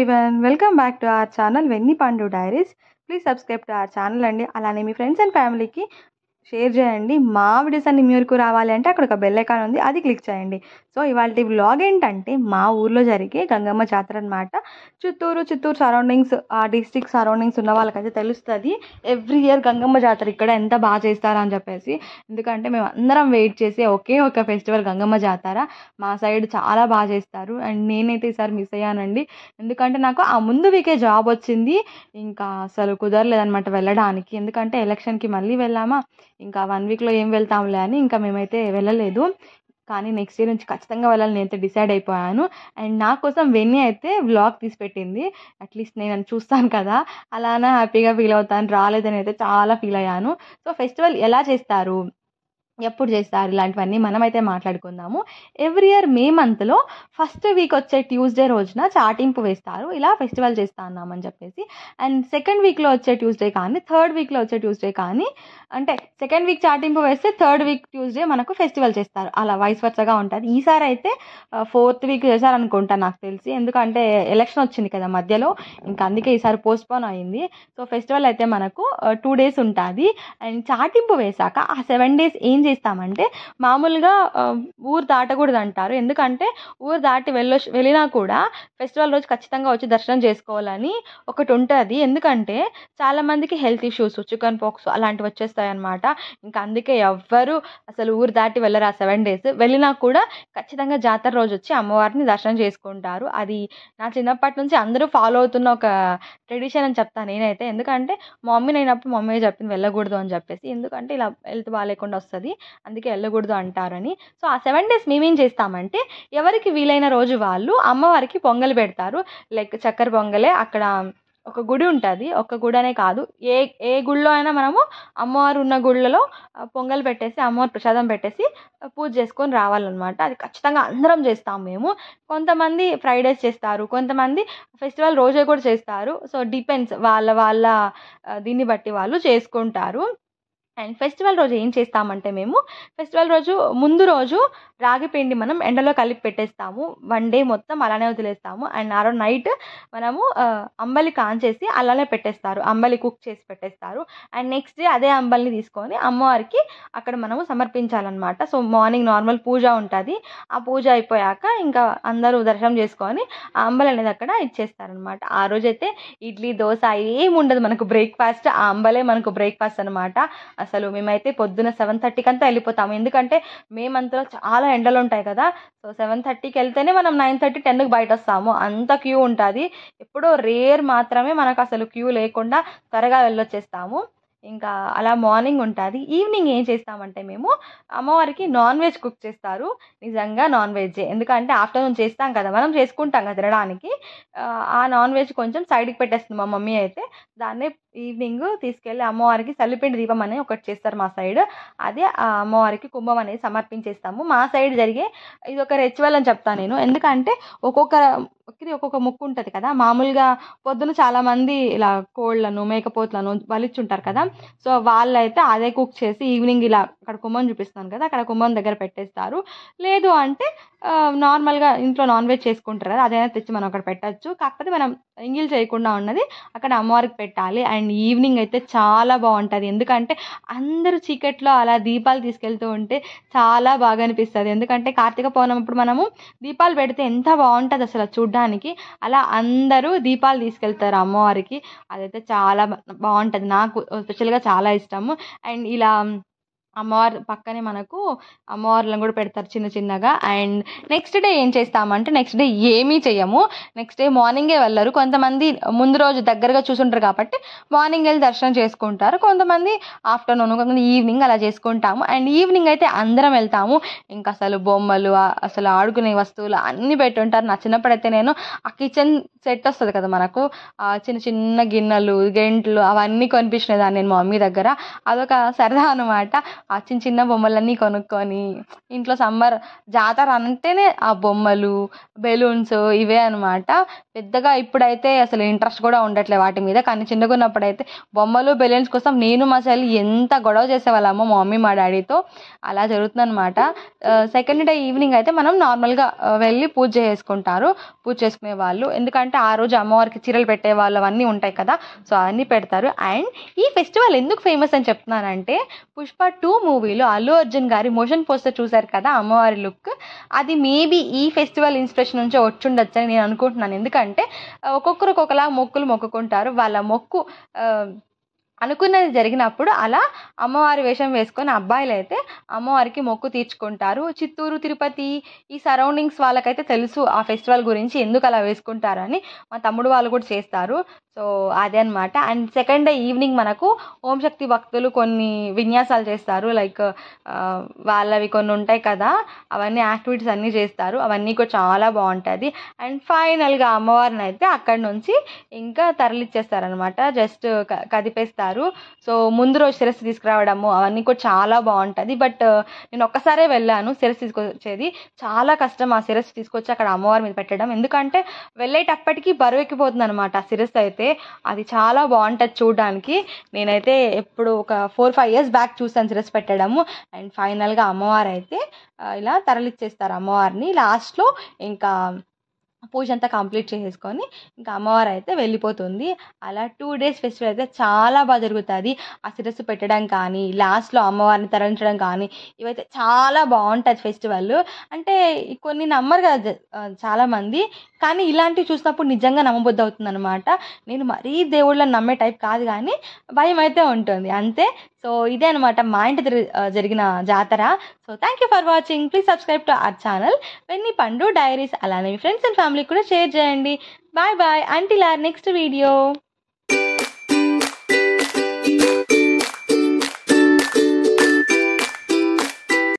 Everyone, welcome back to our channel Venni Pandu diaries. Please subscribe to our channel అండి. అలానే మీ friends and ఫ్యామిలీకి share చేయండి. మా వీడియోస్ అన్ని మీకు రావాలి అంటే అక్కడ ఒక బెల్ ఐకాన్ ఉంది, అది క్లిక్ చేయండి. సో ఇవాళ వ్లాగ్ ఏంటంటే మా ఊర్లో జరిగే గంగమ్మ జాతర అనమాట. చిత్తూరు సరౌండింగ్స్, ఆ డిస్ట్రిక్ట్ సరౌండింగ్స్ ఉన్న వాళ్ళకైతే తెలుస్తుంది ఎవ్రీ ఇయర్ గంగమ్మ జాతర ఇక్కడ ఎంత బాగా చేస్తారని చెప్పేసి. ఎందుకంటే మేము అందరం వెయిట్ చేసే ఒకే ఒక ఫెస్టివల్ గంగమ్మ జాతర. మా సైడ్ చాలా బాగా చేస్తారు అండ్ నేనైతే ఈసారి మిస్ అయ్యానండి. ఎందుకంటే నాకు ఆ ముందు వీకే జాబ్ వచ్చింది, ఇంకా అసలు కుదరలేదనమాట వెళ్ళడానికి. ఎందుకంటే ఎలక్షన్కి మళ్ళీ వెళ్ళామా, ఇంకా 1 వీక్లో ఏం వెళ్తాంలే అని ఇంకా మేమైతే వెళ్ళలేదు. కానీ నెక్స్ట్ ఇయర్ నుంచి ఖచ్చితంగా వెళ్ళాలని నేనైతే డిసైడ్ అయిపోయాను. అండ్ నా కోసం వెన్నీ అయితే వ్లాగ్ తీసి పెట్టింది. అట్లీస్ట్ నేను చూస్తాను కదా, అలానే హ్యాపీగా ఫీల్ అవుతాను. రాలేదని అయితే చాలా ఫీల్ అయ్యాను. సో ఫెస్టివల్ ఎలా చేస్తారు, ఎప్పుడు చేస్తారు, ఇలాంటివన్నీ మనమైతే మాట్లాడుకుందాము. ఎవ్రీ ఇయర్ మే మంత్లో ఫస్ట్ వీక్ వచ్చే ట్యూస్డే రోజున చాటింపు వేస్తారు, ఇలా ఫెస్టివల్ చేస్తా అన్నామని చెప్పేసి. అండ్ సెకండ్ వీక్లో వచ్చే ట్యూస్డే కానీ, థర్డ్ వీక్లో వచ్చే ట్యూస్డే కానీ, అంటే సెకండ్ వీక్ చాటింపు వేస్తే థర్డ్ వీక్ ట్యూస్డే మనకు ఫెస్టివల్ చేస్తారు, అలా వైస్ వర్సగా ఉంటుంది. ఈసారి అయితే ఫోర్త్ వీక్ చేశారనుకుంటా నాకు తెలిసి, ఎందుకంటే ఎలక్షన్ వచ్చింది కదా మధ్యలో, ఇంకా అందుకే ఈసారి పోస్ట్పోన్ అయింది. సో ఫెస్టివల్ అయితే మనకు 2 days ఉంటుంది. అండ్ చాటింపు వేశాక ఆ 7 days ఏం చేస్తామంటే, మామూలుగా ఊరు దాటకూడదు అంటారు. ఎందుకంటే ఊరు దాటి వెళ్ళినా కూడా ఫెస్టివల్ రోజు ఖచ్చితంగా వచ్చి దర్శనం చేసుకోవాలని ఒకటి ఉంటుంది. ఎందుకంటే చాలామందికి హెల్త్ ఇష్యూస్, చికెన్ పాక్స్ అలాంటివి వచ్చేస్తాయి అన్నమాట. ఇంకా అందుకే ఎవ్వరు అసలు ఊరు దాటి వెళ్ళరు. ఆ 7 days వెళ్ళినా కూడా ఖచ్చితంగా జాతర రోజు వచ్చి అమ్మవారిని దర్శనం చేసుకుంటారు. అది నా చిన్నప్పటి నుంచి అందరూ ఫాలో అవుతున్న ఒక ట్రెడిషన్ అని చెప్తాను నేనైతే. ఎందుకంటే మా మమ్మీ నేనప్పుడు మమ్మీ చెప్పింది వెళ్ళకూడదు అని చెప్పేసి, ఎందుకంటే ఇలా హెల్త్ బాగాలేకుండా వస్తుంది, అందుకే వెళ్ళకూడదు అంటారని. సో ఆ 7 days మేమేం చేస్తామంటే, ఎవరికి వీలైన రోజు వాళ్ళు అమ్మవారికి పొంగల్ పెడతారు. లైక్ చక్కెర పొంగలే. అక్కడ ఒక గుడి ఉంటుంది, ఒక గుడి అనే కాదు, ఏ ఏ గుడిలో అయినా మనము అమ్మవారు ఉన్న గుళ్ళలో పొంగల్ పెట్టేసి అమ్మవారి ప్రసాదం పెట్టేసి పూజ చేసుకొని రావాలన్నమాట. అది ఖచ్చితంగా అందరం చేస్తాం మేము. కొంతమంది ఫ్రైడేస్ చేస్తారు, కొంతమంది ఫెస్టివల్ రోజే కూడా చేస్తారు. సో డిపెండ్స్, వాళ్ళ వాళ్ళ దీన్ని బట్టి వాళ్ళు చేసుకుంటారు. అండ్ ఫెస్టివల్ రోజు ఏం చేస్తామంటే, మేము ఫెస్టివల్ రోజు ముందు రోజు రాగి పిండి మనం ఎండలో కలిపి పెట్టేస్తాము. 1 day మొత్తం అలానే వదిలేస్తాము. అండ్ ఆ రోజు నైట్ మనము అంబలి కాంచేసి అలానే పెట్టేస్తారు, అంబలి కుక్ చేసి పెట్టేస్తారు. అండ్ నెక్స్ట్ డే అదే అంబలిని తీసుకొని అమ్మవారికి అక్కడ మనము సమర్పించాలన్నమాట. సో మార్నింగ్ నార్మల్ పూజ ఉంటుంది, ఆ పూజ అయిపోయాక ఇంకా అందరూ దర్శనం చేసుకొని ఆ అంబలి అనేది అక్కడ ఇచ్చేస్తారనమాట. ఆ రోజైతే ఇడ్లీ దోశ ఏమి ఉండదు మనకు బ్రేక్ఫాస్ట్, ఆ అంబలే మనకు బ్రేక్ఫాస్ట్ అనమాట. అసలు మేమైతే పొద్దున 7:30కి అంతా వెళ్ళిపోతాము. ఎందుకంటే మేమంతా చాలా ఎండలు ఉంటాయి కదా. సో 7:30కి వెళ్తేనే మనం 9:30, 10కి బయట వస్తాము. అంత క్యూ ఉంటుంది. ఎప్పుడో రేర్ మాత్రమే మనకు అసలు క్యూ లేకుండా త్వరగా వెళ్ళొచ్చేస్తాము. ఇంకా అలా మార్నింగ్ ఉంటుంది. ఈవినింగ్ ఏం చేస్తామంటే, మేము అమ్మవారికి నాన్ వెజ్ కుక్ చేస్తారు. నిజంగా నాన్ వెజ్, ఎందుకంటే ఆఫ్టర్నూన్ చేస్తాం కదా, మనం చేసుకుంటాం కదా తినడానికి. ఆ నాన్ వెజ్ కొంచెం సైడ్కి పెట్టేస్తుంది మా మమ్మీ అయితే. దాన్నే ఈవినింగ్ తీసుకెళ్ళి అమ్మవారికి సల్లిపిండి దీపం అనేది ఒకటి చేస్తారు మా సైడ్. అదే ఆ అమ్మవారికి కుంభం అనేది సమర్పించేస్తాము. మా సైడ్ జరిగే ఇది ఒక రిచువల్ అని చెప్తాను నేను. ఎందుకంటే ఒక్కొక్క ముక్కు ఉంటుంది కదా. మామూలుగా పొద్దున చాలామంది ఇలా కోళ్ళను, మేకపోతులను బలిచ్చుంటారు కదా. సో వాళ్ళైతే అదే కుక్ చేసి ఈవినింగ్ ఇలా అక్కడ కుంభం చూపిస్తాను కదా, అక్కడ కుంభం దగ్గర పెట్టేస్తారు. లేదు అంటే నార్మల్గా ఇంట్లో నాన్ వెజ్ చేసుకుంటారు కదా, అదైనా తెచ్చి మనం అక్కడ పెట్టచ్చు. కాకపోతే మనం ఎంగిల్ చేయకుండా ఉన్నది అక్కడ అమ్మవారికి పెట్టాలి. అండ్ ఈవినింగ్ అయితే చాలా బాగుంటుంది. ఎందుకంటే అందరూ చీకట్లో అలా దీపాలు తీసుకెళ్తూ ఉంటే చాలా బాగా అనిపిస్తుంది. ఎందుకంటే కార్తీక పౌర్ణమి అప్పుడు మనము దీపాలు పెడితే ఎంత బాగుంటుంది అసలు చూడ్డానికి. అలా అందరూ దీపాలు తీసుకెళ్తారు అమ్మవారికి. అదైతే చాలా బాగుంటుంది, నాకు స్పెషల్గా చాలా ఇష్టము. అండ్ ఇలా అమ్మవారి పక్కనే మనకు అమ్మవార్లను కూడా పెడతారు చిన్న చిన్నగా. అండ్ నెక్స్ట్ డే ఏం చేస్తామంటే, నెక్స్ట్ డే ఏమీ చెయ్యము. నెక్స్ట్ డే మార్నింగే వెళ్ళరు. కొంతమంది ముందు రోజు దగ్గరగా చూసుంటారు కాబట్టి మార్నింగ్ వెళ్ళి దర్శనం చేసుకుంటారు, కొంతమంది ఆఫ్టర్నూన్, కొంతమంది ఈవినింగ్ అలా చేసుకుంటాము. అండ్ ఈవినింగ్ అయితే అందరం వెళ్తాము. ఇంకా అసలు బొమ్మలు, అసలు ఆడుకునే వస్తువులు అన్నీ పెట్టుంటారు. నా చిన్నప్పుడైతే నేను ఆ కిచెన్ సెట్ వస్తుంది కదా మనకు, చిన్న చిన్న గిన్నెలు, గెంట్లు అవన్నీ కొనిపించినదాన్ని నేను మా మమ్మీ దగ్గర. అదొక సరదా అనమాట. ఆ చిన్న చిన్న బొమ్మలన్నీ కొనుక్కొని ఇంట్లో సమ్మర్ జాతర అంటేనే ఆ బొమ్మలు, బెలూన్స్ ఇవే అనమాట. పెద్దగా ఇప్పుడైతే అసలు ఇంట్రెస్ట్ కూడా ఉండట్లే వాటి మీద. కానీ చిన్నగా ఉన్నప్పుడైతే బొమ్మలు, బెలూన్స్ కోసం నేను మా చెల్లి ఎంత గొడవ చేసేవాళ్ళమో మా మమ్మీ మా డాడీతో. అలా జరుగుతుందనమాట. సెకండ్ డే ఈవినింగ్ అయితే మనం నార్మల్గా వెళ్ళి పూజ చేసుకుంటారు, పూజ చేసుకునే వాళ్ళు. ఎందుకంటే ఆ రోజు అమ్మవారికి చీరలు పెట్టేవాళ్ళు అవన్నీ ఉంటాయి కదా, సో అవన్నీ పెడతారు. అండ్ ఈ ఫెస్టివల్ ఎందుకు ఫేమస్ అని చెప్తున్నానంటే, పుష్ప 2 మూవీలో అల్లు అర్జున్ గారి మోషన్ పోస్టర్ చూశారు కదా అమ్మవారి లుక్, అది మేబీ ఈ ఫెస్టివల్ ఇన్స్పిరేషన్ నుంచే వచ్చుండొచ్చు అని నేను అనుకుంటున్నాను. ఎందుకంటే ఒక్కొక్కరు ఒక్కొక్కలా మొక్కులు మొక్కుకుంటారు. వాళ్ళ మొక్కు అనుకున్నది జరిగినప్పుడు అలా అమ్మవారి వేషం వేసుకొని అబ్బాయిలు అయితే అమ్మవారికి మొక్కు తీర్చుకుంటారు. చిత్తూరు, తిరుపతి ఈ సరౌండింగ్స్ వాళ్ళకైతే తెలుసు ఆ ఫెస్టివల్ గురించి, ఎందుకు అలా వేసుకుంటారని. మా తమ్ముడు వాళ్ళు కూడా చేస్తారు. సో అదే అనమాట. అండ్ సెకండ్ డే ఈవినింగ్ మనకు ఓం శక్తి భక్తులు కొన్ని విన్యాసాలు చేస్తారు. లైక్ వాళ్ళవి కొన్ని ఉంటాయి కదా, అవన్నీ యాక్టివిటీస్ అన్నీ చేస్తారు. అవన్నీ కూడా చాలా బాగుంటుంది. అండ్ ఫైనల్గా అమ్మవారిని అయితే అక్కడి నుంచి ఇంకా తరలిచ్చేస్తారనమాట. జస్ట్ కదిపేస్తారు. సో ముందు రోజు శిరస్సు తీసుకురావడము అవన్నీ కూడా చాలా బాగుంటుంది. బట్ నేను ఒక్కసారే వెళ్ళాను శిరస్సు తీసుకొచ్చేది. చాలా కష్టం ఆ శిరస్సు తీసుకొచ్చి అక్కడ అమ్మవారి మీద పెట్టడం. ఎందుకంటే వెళ్ళేటప్పటికి బరువు ఎక్కిపోతుంది అనమాట ఆ శిరస్సు అయితే. అది చాలా బాగుంటుంది చూడడానికి. నేనైతే ఎప్పుడు ఒక 4-5 years బ్యాక్ చూసాను శిరస్సు పెట్టడము. అండ్ ఫైనల్గా అమ్మవారు అయితే ఇలా తరలిచ్చేస్తారు అమ్మవారిని. లాస్ట్లో ఇంకా పూజ అంతా కంప్లీట్ చేసేసుకొని ఇంకా అమ్మవారు అయితే వెళ్ళిపోతుంది. అలా 2 days ఫెస్టివల్ అయితే చాలా బాగా జరుగుతుంది. ఆ శిరస్సు పెట్టడం కానీ, లాస్ట్లో అమ్మవారిని తరలించడం కానీ, ఇవైతే చాలా బాగుంటుంది ఫెస్టివల్. అంటే కొన్ని నమ్మరు కదా చాలామంది, కానీ ఇలాంటివి చూసినప్పుడు నిజంగా నమ్మబుద్ధి అవుతుంది అనమాట. నేను మరీ దేవుళ్ళని నమ్మే టైప్ కాదు, కానీ భయం అయితే ఉంటుంది అంతే. సో ఇదే అనమాట మా ఇంటి జరిగిన జాతర. So thank you for watching. Please subscribe to our channel Venni Pandu diaries. అలానే మీ ఫ్రెండ్స్ అండ్ ఫ్యామిలీ కూడా షేర్ చేయండి. Bye bye. Until our next video.